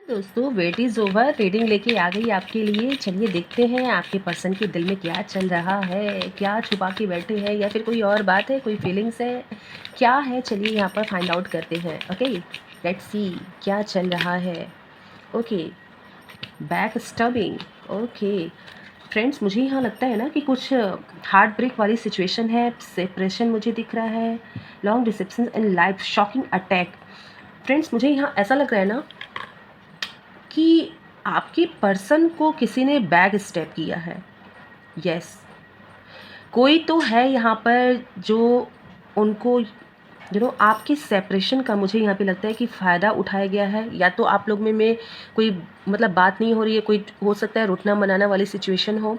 दोस्तों wait is over. Reading लेके आ गई आपके लिए। चलिए देखते हैं आपके पर्सन के दिल में क्या चल रहा है, क्या छुपा के बैठे हैं, या फिर कोई और बात है, कोई फीलिंग्स है, क्या है। चलिए यहाँ पर फाइंड आउट करते हैं। ओके, लेट्स सी क्या चल रहा है। Okay, backstabbing. Okay friends, मुझे यहाँ लगता है ना कि कुछ हार्ट ब्रेक वाली सिचुएशन है। सेपरेशन मुझे दिख रहा है, long deception and life shocking attack. Friends, मुझे यहाँ ऐसा लग रहा है ना कि आपके पर्सन को किसी ने बैक स्टेप किया है। यस, कोई तो है यहाँ पर जो उनको आपकी सेपरेशन का मुझे यहाँ पे लगता है कि फ़ायदा उठाया गया है। या तो आप लोग में कोई मतलब बात नहीं हो रही है, कोई हो सकता है रुठना मनाना वाली सिचुएशन हो।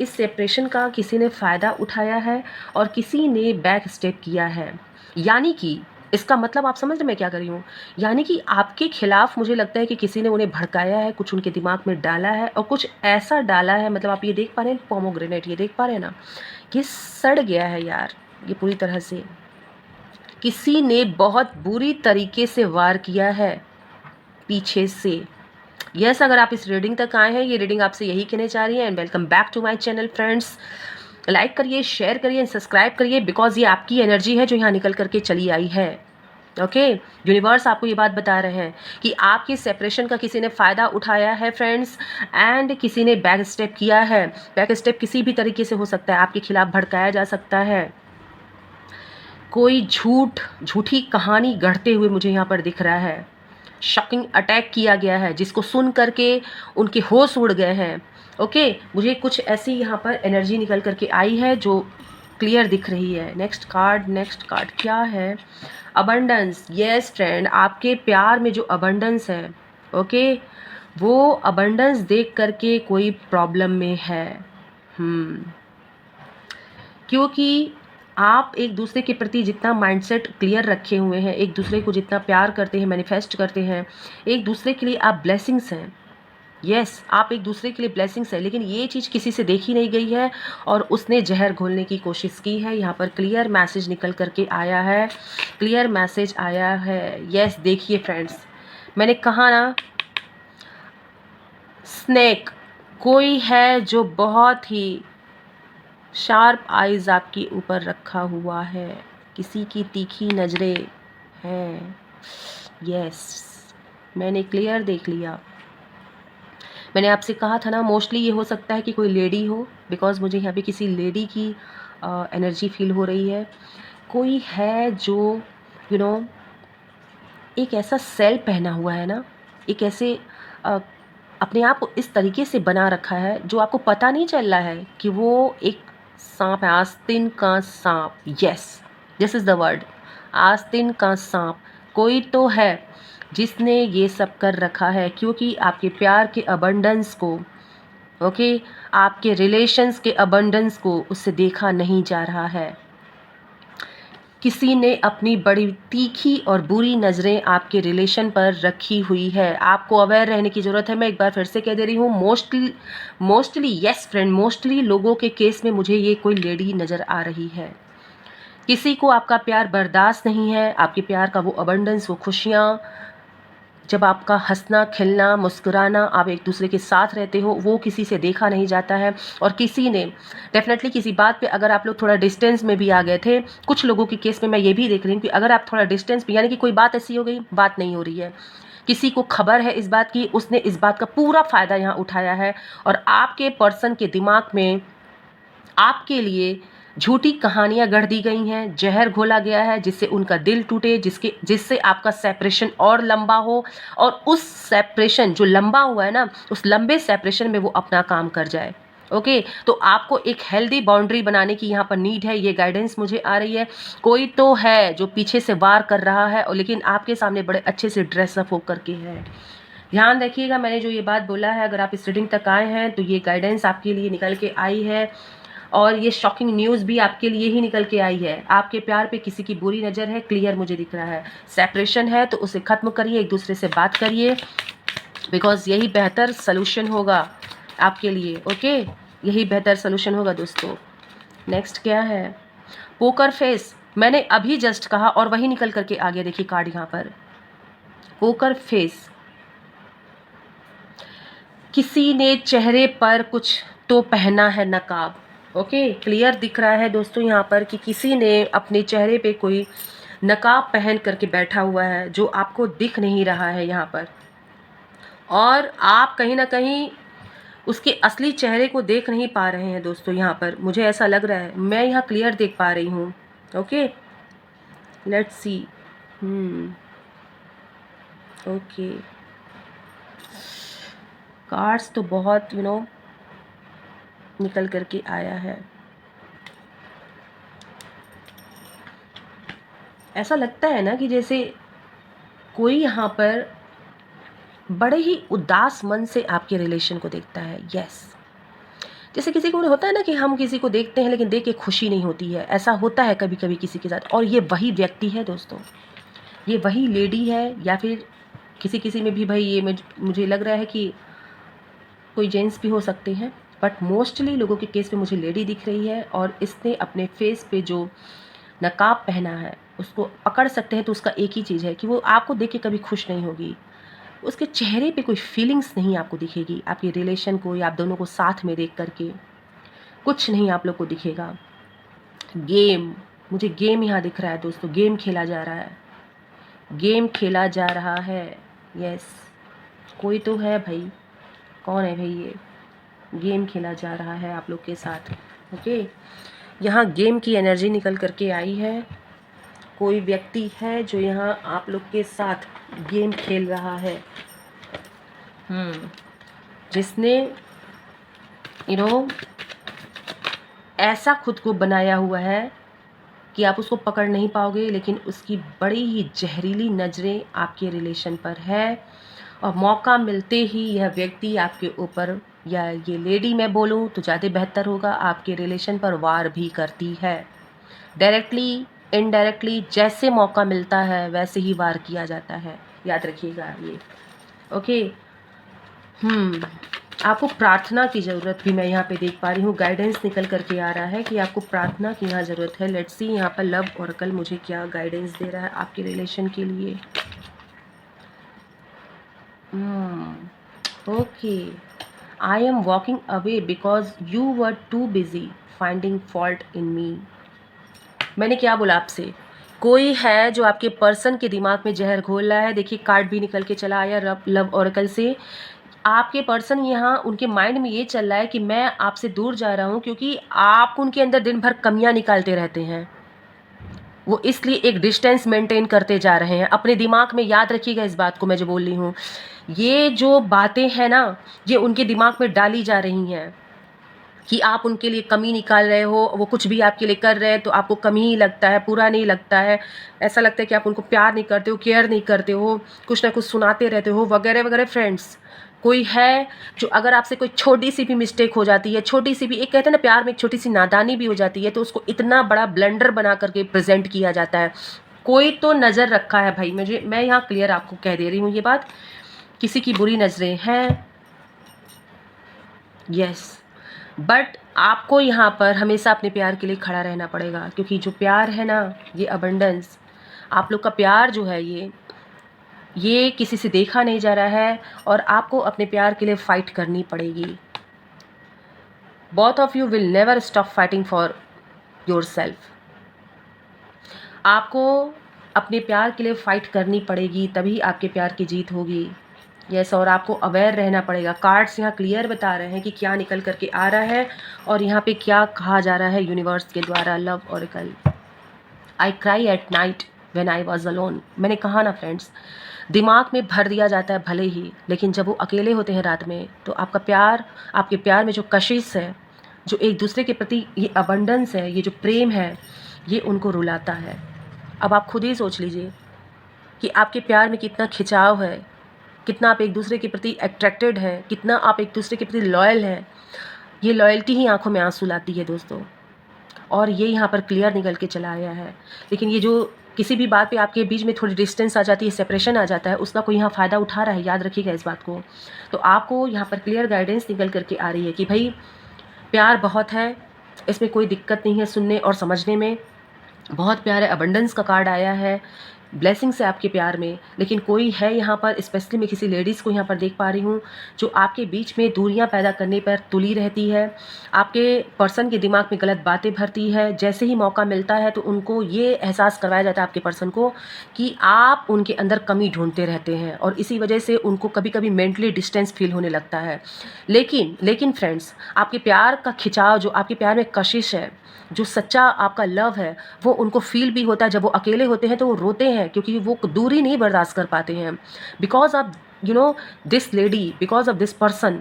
इस सेपरेशन का किसी ने फ़ायदा उठाया है और किसी ने बैक स्टेप किया है। यानी कि इसका मतलब आप समझ रहे मैं क्या कर रही हूँ। यानी कि आपके खिलाफ मुझे लगता है कि किसी ने उन्हें भड़काया है, कुछ उनके दिमाग में डाला है और कुछ ऐसा डाला है। मतलब आप ये देख पा रहे हैं पोमोग्रेनेट, ये देख पा रहे हैं ना, ये सड़ गया है यार, ये पूरी तरह से। किसी ने बहुत बुरी तरीके से वार किया है पीछे से। यस, अगर आप इस रीडिंग तक आए हैं, ये रीडिंग आपसे यही कहने चाह रही है। And welcome back to my channel friends. Like करिए, शेयर करिए, सब्सक्राइब करिए, बिकॉज ये आपकी एनर्जी है जो यहाँ निकल करके चली आई है। ओके, यूनिवर्स आपको ये बात बता रहे हैं कि आपके सेपरेशन का किसी ने फ़ायदा उठाया है फ्रेंड्स, एंड किसी ने बैक स्टेप किया है। बैक स्टेप किसी भी तरीके से हो सकता है, आपके खिलाफ भड़काया जा सकता है। कोई झूठी कहानी गढ़ते हुए मुझे यहाँ पर दिख रहा है। शॉकिंग अटैक किया गया है जिसको सुन करके उनके होश उड़ गए हैं। ओके, मुझे कुछ ऐसी यहाँ पर एनर्जी निकल करके आई है जो क्लियर दिख रही है। नेक्स्ट कार्ड क्या है? अबंडेंस। यस फ्रेंड, आपके प्यार में जो अबंडेंस है, ओके, वो अबंडेंस देख करके कोई प्रॉब्लम में है। क्योंकि आप एक दूसरे के प्रति जितना माइंडसेट क्लियर रखे हुए हैं, एक दूसरे को जितना प्यार करते हैं, मैनिफेस्ट करते हैं, एक दूसरे के लिए आप ब्लेसिंग्स हैं। यस, आप एक दूसरे के लिए ब्लेसिंग्स है, लेकिन ये चीज़ किसी से देखी नहीं गई है और उसने जहर घोलने की कोशिश की है। यहाँ पर क्लियर मैसेज निकल करके आया है, क्लियर मैसेज आया है। यस, देखिए फ्रेंड्स, मैंने कहा ना, स्नेक कोई है जो बहुत ही शार्प आइज़ आपके ऊपर रखा हुआ है, किसी की तीखी नज़रें हैं। यस, मैंने क्लियर देख लिया। मैंने आपसे कहा था ना, मोस्टली ये हो सकता है कि कोई लेडी हो, बिकॉज़ मुझे यहाँ पे किसी लेडी की एनर्जी फील हो रही है। कोई है जो यू नो एक ऐसा सेल पहना हुआ है ना, एक ऐसे अ, अपने आप को इस तरीके से बना रखा है जो आपको पता नहीं चल रहा है कि वो एक सांप है, आस्तीन का सांप। Yes, this is the word, आस्तीन का सांप। कोई तो है जिसने ये सब कर रखा है, क्योंकि आपके प्यार के अबंडेंस को, ओके, आपके रिलेशंस के अबंडेंस को उससे देखा नहीं जा रहा है। किसी ने अपनी बड़ी तीखी और बुरी नज़रें आपके रिलेशन पर रखी हुई है। आपको अवेयर रहने की ज़रूरत है। मैं एक बार फिर से कह दे रही हूँ, मोस्टली यस फ्रेंड, मोस्टली लोगों के केस में मुझे ये कोई लेडी नज़र आ रही है। किसी को आपका प्यार बर्दाश्त नहीं है, आपके प्यार का वो अबंडेंस, वो खुशियाँ, जब आपका हंसना खिलना मुस्कुराना, आप एक दूसरे के साथ रहते हो, वो किसी से देखा नहीं जाता है। और किसी ने डेफिनेटली किसी बात पे, अगर आप लोग थोड़ा डिस्टेंस में भी आ गए थे, कुछ लोगों के केस में मैं ये भी देख रही हूँ कि अगर आप थोड़ा डिस्टेंस पे, यानी कि कोई बात ऐसी हो गई, बात नहीं हो रही है, किसी को खबर है इस बात की, उसने इस बात का पूरा फ़ायदा यहाँ उठाया है और आपके पर्सन के दिमाग में आपके लिए झूठी कहानियाँ गढ़ दी गई हैं, जहर घोला गया है जिससे उनका दिल टूटे, जिससे आपका सेपरेशन और लंबा हो, और उस सेपरेशन जो लंबा हुआ है ना, उस लंबे सेपरेशन में वो अपना काम कर जाए। ओके, तो आपको एक हेल्दी बाउंड्री बनाने की यहाँ पर नीड है। ये गाइडेंस मुझे आ रही है। कोई तो है जो पीछे से वार कर रहा है और लेकिन आपके सामने बड़े अच्छे से ड्रेसअप होकर के है। ध्यान रखिएगा, मैंने जो ये बात बोला है, अगर आप इस रीडिंग तक आए हैं तो ये गाइडेंस आपके लिए निकल के आई है और ये शॉकिंग न्यूज़ भी आपके लिए ही निकल के आई है। आपके प्यार पे किसी की बुरी नज़र है, क्लियर मुझे दिख रहा है। सेपरेशन है तो उसे ख़त्म करिए, एक दूसरे से बात करिए, बिकॉज़ यही बेहतर सलूशन होगा आपके लिए। ओके, यही बेहतर सलूशन होगा दोस्तों। नेक्स्ट क्या है? Poker face. मैंने अभी जस्ट कहा और वही निकल करके आ गया। देखिए कार्ड यहाँ पर, पोकर फेस। किसी ने चेहरे पर कुछ तो पहना है नकाब। ओके, क्लियर दिख रहा है दोस्तों यहाँ पर कि किसी ने अपने चेहरे पे कोई नकाब पहन करके बैठा हुआ है जो आपको दिख नहीं रहा है यहाँ पर, और आप कहीं ना कहीं उसके असली चेहरे को देख नहीं पा रहे हैं दोस्तों। यहाँ पर मुझे ऐसा लग रहा है, मैं यहाँ क्लियर देख पा रही हूँ। Okay, let's see. Okay, cards तो बहुत निकल करके आया है। ऐसा लगता है ना कि जैसे कोई यहाँ पर बड़े ही उदास मन से आपके रिलेशन को देखता है। यस, जैसे किसी को होता है ना कि हम किसी को देखते हैं लेकिन देख के खुशी नहीं होती है, ऐसा होता है कभी कभी किसी के साथ, और ये वही व्यक्ति है दोस्तों, ये वही लेडी है, या फिर किसी किसी में भी भाई ये मुझे लग रहा है कि कोई जेंट्स भी हो सकते हैं, बट मोस्टली लोगों के केस में मुझे लेडी दिख रही है। और इसने अपने फेस पे जो नकाब पहना है उसको पकड़ सकते हैं तो उसका एक ही चीज़ है कि वो आपको देख के कभी खुश नहीं होगी, उसके चेहरे पे कोई फीलिंग्स नहीं आपको दिखेगी, आपके रिलेशन को या आप दोनों को साथ में देख करके कुछ नहीं आप लोग को दिखेगा। गेम, मुझे गेम यहाँ दिख रहा है दोस्तों, गेम खेला जा रहा है, गेम खेला जा रहा है। यस, कोई तो है भाई, कौन है भाई? ये गेम खेला जा रहा है आप लोग के साथ। ओके, यहाँ गेम की एनर्जी निकल करके आई है। कोई व्यक्ति है जो यहाँ आप लोग के साथ गेम खेल रहा है, जिसने ऐसा खुद को बनाया हुआ है कि आप उसको पकड़ नहीं पाओगे, लेकिन उसकी बड़ी ही जहरीली नज़रें आपके रिलेशन पर है, और मौका मिलते ही यह व्यक्ति आपके ऊपर, या ये लेडी मैं बोलूँ तो ज़्यादा बेहतर होगा, आपके रिलेशन पर वार भी करती है। डायरेक्टली इनडायरेक्टली जैसे मौका मिलता है वैसे ही वार किया जाता है, याद रखिएगा ये। ओके, आपको प्रार्थना की ज़रूरत भी मैं यहाँ पे देख पा रही हूँ, गाइडेंस निकल करके आ रहा है कि आपको प्रार्थना की यहाँ ज़रूरत है। लेट्स सी यहाँ पर लव ओरेकल मुझे क्या गाइडेंस दे रहा है आपके रिलेशन के लिए। Okay, I am walking away because you were too busy finding fault in me. मैंने क्या बोला आपसे, कोई है जो आपके पर्सन के दिमाग में जहर घोल रहा है। देखिए, कार्ड भी निकल के चला आया लव ओरेकल से। आपके पर्सन यहाँ, उनके माइंड में ये चल रहा है कि मैं आपसे दूर जा रहा हूँ क्योंकि आप उनके अंदर दिन भर कमियां निकालते रहते हैं, वो इसलिए एक डिस्टेंस मेंटेन करते जा रहे हैं अपने दिमाग में। याद रखिएगा इस बात को, मैं जो बोल रही हूँ, ये जो बातें हैं ना, ये उनके दिमाग में डाली जा रही हैं कि आप उनके लिए कमी निकाल रहे हो, वो कुछ भी आपके लिए कर रहे हैं तो आपको कमी ही लगता है, पूरा नहीं लगता है, ऐसा लगता है कि आप उनको प्यार नहीं करते हो, केयर नहीं करते हो, कुछ ना कुछ सुनाते रहते हो, वगैरह वगैरह। फ्रेंड्स, कोई है जो अगर आपसे कोई छोटी सी भी मिस्टेक हो जाती है, छोटी सी भी, एक कहते हैं ना प्यार में एक छोटी सी नादानी भी हो जाती है, तो उसको इतना बड़ा ब्लंडर बना करके प्रेजेंट किया जाता है। कोई तो नज़र रखा है भाई, मैं यहाँ क्लियर आपको कह दे रही हूँ ये बात, किसी की बुरी नज़रें हैं। यस, बट आपको यहाँ पर हमेशा अपने प्यार के लिए खड़ा रहना पड़ेगा, क्योंकि जो प्यार है ना, ये अबंडेंस, आप लोग का प्यार जो है ये किसी से देखा नहीं जा रहा है, और आपको अपने प्यार के लिए फाइट करनी पड़ेगी। Both of you will never stop fighting for yourself. आपको अपने प्यार के लिए फाइट करनी पड़ेगी, तभी आपके प्यार की जीत होगी। यस, और आपको अवेयर रहना पड़ेगा। कार्ड्स यहाँ क्लियर बता रहे हैं कि क्या निकल करके आ रहा है, और यहाँ पे क्या कहा जा रहा है यूनिवर्स के द्वारा। Love Oracle, I cry at night when I was alone. मैंने कहा ना फ्रेंड्स, दिमाग में भर दिया जाता है भले ही, लेकिन जब वो अकेले होते हैं रात में, तो आपका प्यार, आपके प्यार में जो कशिश है, जो एक दूसरे के प्रति ये अबंडेंस है, ये जो प्रेम है, ये उनको रुलाता है। अब आप खुद ही सोच लीजिए कि आपके प्यार में कितना खिंचाव है, कितना आप एक दूसरे के प्रति अट्रैक्टेड हैं, कितना आप एक दूसरे के प्रति लॉयल हैं। ये लॉयल्टी ही आंखों में आंसू लाती है दोस्तों, और ये यहाँ पर क्लियर निकल के चला आया है। लेकिन ये जो किसी भी बात पे आपके बीच में थोड़ी डिस्टेंस आ जाती है, सेपरेशन आ जाता है, उसका कोई यहाँ फ़ायदा उठा रहा है, याद रखिएगा इस बात को। तो आपको यहाँ पर क्लियर गाइडेंस निकल करके आ रही है कि भाई प्यार बहुत है, इसमें कोई दिक्कत नहीं है सुनने और समझने में। बहुत प्यार है, अबंडेंस का कार्ड आया है ब्लेसिंग्स है आपके प्यार में, लेकिन कोई है यहाँ पर, स्पेशली मैं किसी लेडीज़ को यहाँ पर देख पा रही हूँ जो आपके बीच में दूरियाँ पैदा करने पर तुली रहती है, आपके पर्सन के दिमाग में गलत बातें भरती है। जैसे ही मौका मिलता है तो उनको ये एहसास करवाया जाता है आपके पर्सन को कि आप उनके अंदर कमी ढूंढते रहते हैं, और इसी वजह से उनको कभी कभी मेंटली डिस्टेंस फील होने लगता है। लेकिन फ्रेंड्स, आपके प्यार का खिंचाव, जो आपके प्यार में कशिश है, जो सच्चा आपका लव है, वो उनको फील भी होता है। जब वो अकेले होते हैं तो वो रोते हैं, क्योंकि वो दूरी नहीं बर्दाश्त कर पाते हैं। Because of this lady, because of this person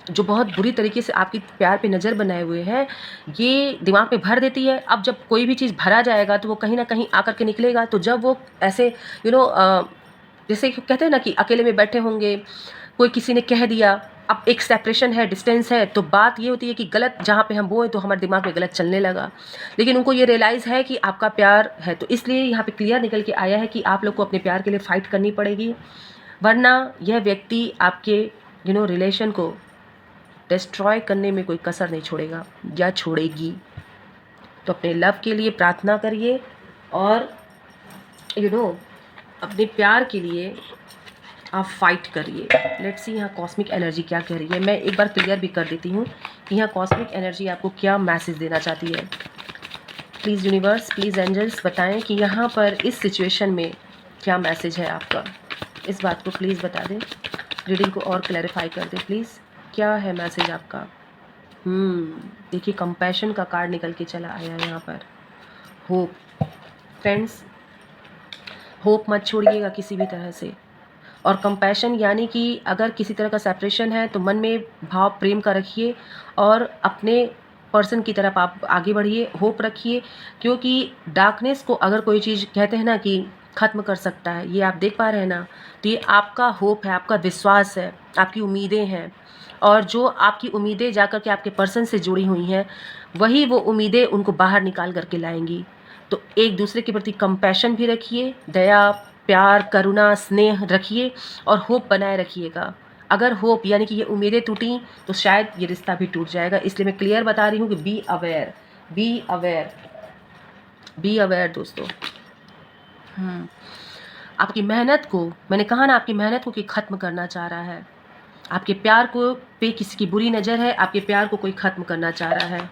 जो बहुत बुरी तरीके से आपकी प्यार पे नज़र बनाए हुए हैं, ये दिमाग में भर देती है। अब जब कोई भी चीज़ भरा जाएगा तो वो कहीं ना कहीं आकर के निकलेगा। तो जब वो ऐसे जैसे कहते हैं ना कि अकेले में बैठे होंगे, कोई किसी ने कह दिया, अब एक सेपरेशन है, डिस्टेंस है, तो बात ये होती है कि गलत जहाँ पे हम बोए तो हमारे दिमाग में गलत चलने लगा। लेकिन उनको ये रियलाइज़ है कि आपका प्यार है, तो इसलिए यहाँ पे क्लियर निकल के आया है कि आप लोग को अपने प्यार के लिए फ़ाइट करनी पड़ेगी, वरना यह व्यक्ति आपके रिलेशन को डिस्ट्रॉय करने में कोई कसर नहीं छोड़ेगा या छोड़ेगी। तो अपने लव के लिए प्रार्थना करिए, और अपने प्यार के लिए आप फाइट करिए। लेट्स सी यहाँ कॉस्मिक एनर्जी क्या कह रही है। मैं एक बार क्लियर भी कर देती हूँ कि यहाँ कॉस्मिक एनर्जी आपको क्या मैसेज देना चाहती है। प्लीज़ यूनिवर्स, प्लीज़ एंजल्स बताएं कि यहाँ पर इस सिचुएशन में क्या मैसेज है आपका। इस बात को प्लीज़ बता दें, रीडिंग को और क्लैरिफाई कर दें प्लीज़। क्या है मैसेज आपका? देखिए कंपैशन का कार्ड निकल के चला आया है यहाँ पर। होप, फ्रेंड्स, होप मत छोड़िएगा किसी भी तरह से। और कंपैशन यानी कि अगर किसी तरह का सेपरेशन है तो मन में भाव प्रेम का रखिए, और अपने पर्सन की तरफ आप आगे बढ़िए, होप रखिए। क्योंकि डार्कनेस को अगर कोई चीज़ कहते हैं ना कि ख़त्म कर सकता है, ये आप देख पा रहे हैं ना, तो ये आपका होप है, आपका विश्वास है, आपकी उम्मीदें हैं। और जो आपकी उम्मीदें जाकर के आपके पर्सन से जुड़ी हुई हैं, वही वो उम्मीदें उनको बाहर निकाल करके लाएंगी। तो एक दूसरे के प्रति कंपैशन भी रखिए, दया, प्यार, करुणा, स्नेह रखिए, और होप बनाए रखिएगा। अगर होप यानी कि ये उम्मीदें टूटी तो शायद ये रिश्ता भी टूट जाएगा। इसलिए मैं क्लियर बता रही हूँ कि be aware, be aware, be aware दोस्तों। आपकी मेहनत को, मैंने कहा ना, आपकी मेहनत को कोई ख़त्म करना चाह रहा है। आपके प्यार को पे किसी की बुरी नज़र है, आपके प्यार को कोई ख़त्म करना चाह रहा है।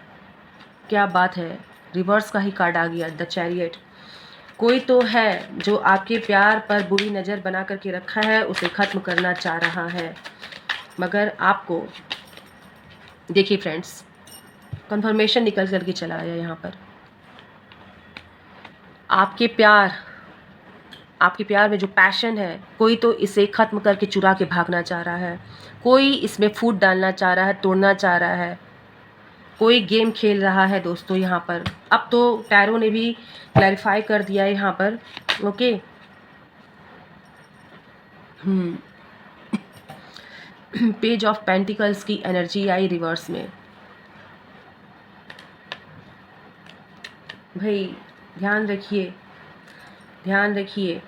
क्या बात है, रिवर्स का ही कार्ड आ गया, द चैरियट। कोई तो है जो आपके प्यार पर बुरी नज़र बना करके रखा है, उसे ख़त्म करना चाह रहा है। मगर आपको देखिए फ्रेंड्स, कंफर्मेशन निकल करके चला आया यहाँ पर। आपके प्यार में जो पैशन है, कोई तो इसे ख़त्म करके चुरा के भागना चाह रहा है, कोई इसमें फूट डालना चाह रहा है, तोड़ना चाह रहा है, कोई गेम खेल रहा है दोस्तों यहाँ पर। अब तो टैरो ने भी क्लैरिफाई कर दिया है यहाँ पर, ओके। पेज ऑफ पेंटिकल्स की एनर्जी आई रिवर्स में। भाई ध्यान रखिए, ध्यान रखिए,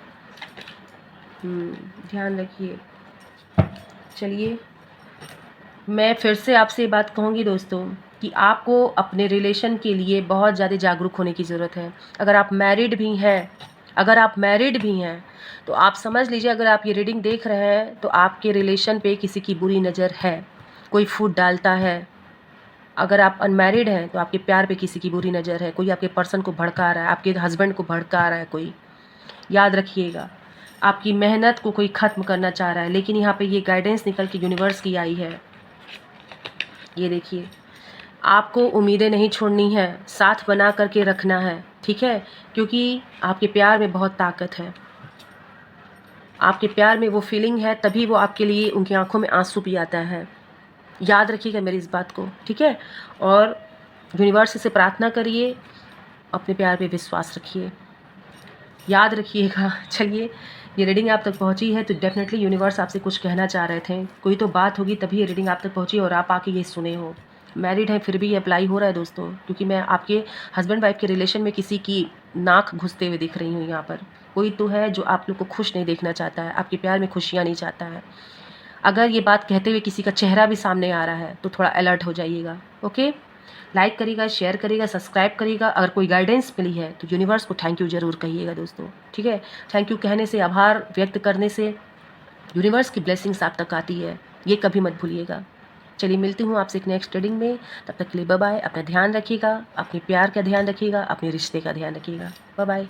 ध्यान रखिए। चलिए, मैं फिर से आपसे ये बात कहूँगी दोस्तों कि आपको अपने रिलेशन के लिए बहुत ज़्यादा जागरूक होने की ज़रूरत है। अगर आप मैरिड भी हैं, तो आप समझ लीजिए, अगर आप ये रीडिंग देख रहे हैं तो आपके रिलेशन पे किसी की बुरी नज़र है, कोई फूट डालता है। अगर आप अनमैरिड हैं तो आपके प्यार पे किसी की बुरी नज़र है, कोई आपके पर्सन को भड़का रहा है, आपके हस्बैंड को भड़का रहा है कोई। याद रखिएगा, आपकी मेहनत को कोई ख़त्म करना चाह रहा है। लेकिन यहाँ पे ये गाइडेंस निकल के यूनिवर्स की आई है, ये देखिए, आपको उम्मीदें नहीं छोड़नी है, साथ बना करके रखना है, ठीक है। क्योंकि आपके प्यार में बहुत ताकत है, आपके प्यार में वो फीलिंग है, तभी वो आपके लिए उनकी आंखों में आंसू भी आता है। याद रखिएगा मेरी इस बात को, ठीक है। और यूनिवर्स से प्रार्थना करिए, अपने प्यार पे विश्वास रखिए, याद रखिएगा। चलिए, ये रीडिंग आप तक पहुंची है तो डेफिनेटली यूनिवर्स आपसे कुछ कहना चाह रहे थे, कोई तो बात होगी तभी ये रीडिंग आप तक पहुंची और आप आके ये सुने हो। मैरिड हैं फिर भी ये अप्लाई हो रहा है दोस्तों, क्योंकि मैं आपके हस्बैंड वाइफ के रिलेशन में किसी की नाक घुसते हुए दिख रही हूँ यहाँ पर। कोई तो है जो आप लोग को खुश नहीं देखना चाहता है, आपके प्यार में खुशियाँ नहीं चाहता है। अगर ये बात कहते हुए किसी का चेहरा भी सामने आ रहा है तो थोड़ा अलर्ट हो जाइएगा, ओके। लाइक करिएगा, शेयर करिएगा, सब्सक्राइब करिएगा। अगर कोई गाइडेंस मिली है तो यूनिवर्स को थैंक यू ज़रूर कहिएगा दोस्तों, ठीक है। थैंक यू कहने से, आभार व्यक्त करने से यूनिवर्स की ब्लेसिंग्स आप तक आती है, ये कभी मत भूलिएगा। चलिए मिलती हूँ आपसे एक नेक्स्ट रीडिंग में, तब तक के लिए बाय बाय। अपना ध्यान रखिएगा, अपने प्यार का ध्यान रखिएगा, अपने रिश्ते का ध्यान रखिएगा। Bye bye.